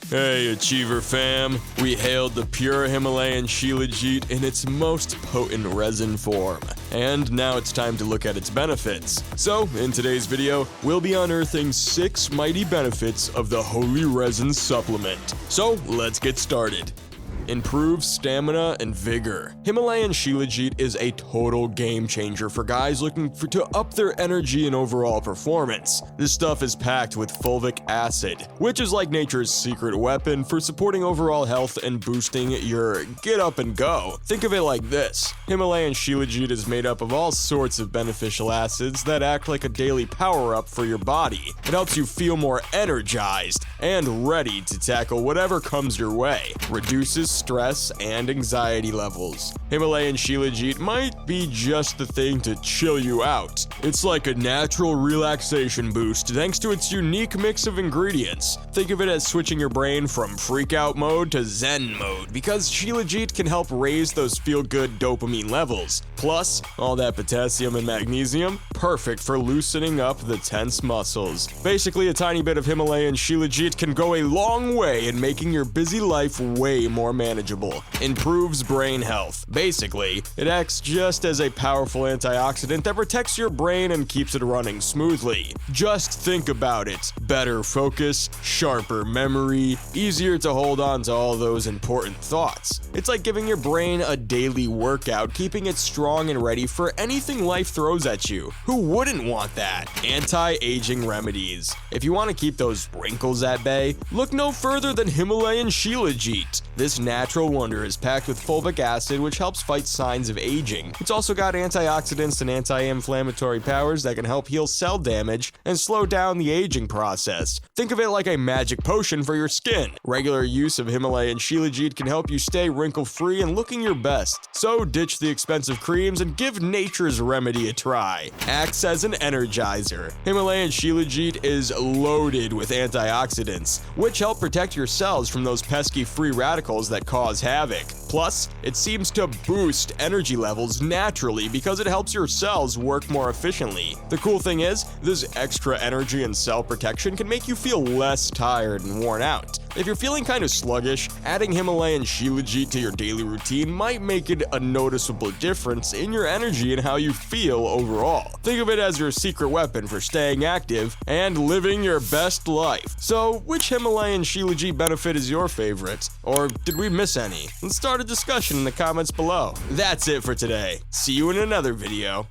Hey Achiever fam, we hailed the pure Himalayan Shilajit in its most potent resin form, and now it's time to look at its benefits. So, in today's video, we'll be unearthing 6 mighty benefits of the holy resin supplement. So, let's get started. Improves stamina and vigor. Himalayan Shilajit is a total game changer for guys looking to up their energy and overall performance. This stuff is packed with fulvic acid, which is like nature's secret weapon for supporting overall health and boosting your get up and go. Think of it like this. Himalayan Shilajit is made up of all sorts of beneficial acids that act like a daily power-up for your body. It helps you feel more energized and ready to tackle whatever comes your way. Reduces stress and anxiety levels. Himalayan Shilajit might be just the thing to chill you out. It's like a natural relaxation boost thanks to its unique mix of ingredients. Think of it as switching your brain from freak out mode to zen mode, because Shilajit can help raise those feel-good dopamine levels. Plus, all that potassium and magnesium, perfect for loosening up the tense muscles. Basically, a tiny bit of Himalayan Shilajit can go a long way in making your busy life way more manageable. Improves brain health. Basically, it acts just as a powerful antioxidant that protects your brain and keeps it running smoothly. Just think about it. Better focus, sharper memory, easier to hold on to all those important thoughts. It's like giving your brain a daily workout, keeping it strong and ready for anything life throws at you. Who wouldn't want that? Anti-aging remedies. If you want to keep those wrinkles at bay, look no further than Himalayan Shilajit. This natural wonder is packed with fulvic acid, which helps fight signs of aging. It's also got antioxidants and anti-inflammatory powers that can help heal cell damage and slow down the aging process. Think of it like a magic potion for your skin. Regular use of Himalayan Shilajit can help you stay wrinkle-free and looking your best. So ditch the expensive creams and give nature's remedy a try. Acts as an energizer. Himalayan Shilajit is loaded with antioxidants, which help protect your cells from those pesky free radicals that cause havoc. Plus, it seems to boost energy levels naturally because it helps your cells work more efficiently. The cool thing is, this extra energy and cell protection can make you feel less tired and worn out. If you're feeling kind of sluggish, adding Himalayan Shilajit to your daily routine might make it a noticeable difference in your energy and how you feel overall. Think of it as your secret weapon for staying active and living your best life. So, which Himalayan Shilajit benefit is your favorite? Or did we miss any? Let's start a discussion in the comments below. That's it for today. See you in another video.